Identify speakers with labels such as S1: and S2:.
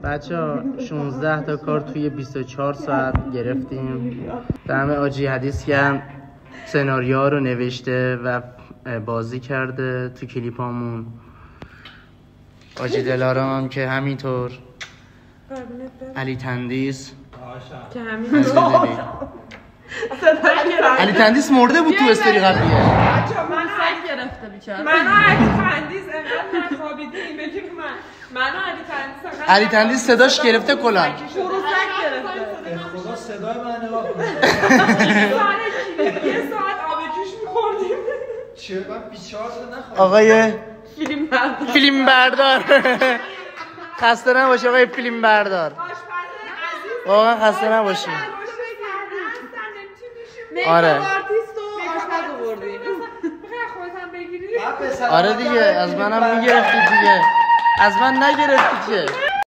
S1: بچه‌ها 16 تا کار توی 24 ساعت گرفتیم. دم آجی حدیث که سناریو رو نوشته و بازی کرده تو کلیپامون. آجی دلارام هم که همینطور. علی تندیس
S2: که همینطور.
S1: علی تندیس مرده بود تو استوری قبلیه.
S2: من سگ گرفته بیچاره.
S3: منو علی تندیس انقدر نخوابیدیم بگیم منو
S1: علی تندیس صداش گرفته کلان.
S2: سگ گرفته.
S4: خدا صدای من نگاه کن.
S3: یه ساعت آب جوش می‌خوردیم.
S4: چرا من 24 ساعت نخوابیدم؟
S1: آقای
S2: فیلم
S1: بردار. خسته نباشی آقای فیلم بردار. واقعا خسته نباشی. آره.
S2: آرتیست و آشپز آوردی.
S3: خودت بگیری.
S1: آره دیگه از منم میگرفتی دیگه. از من نگرفتی که.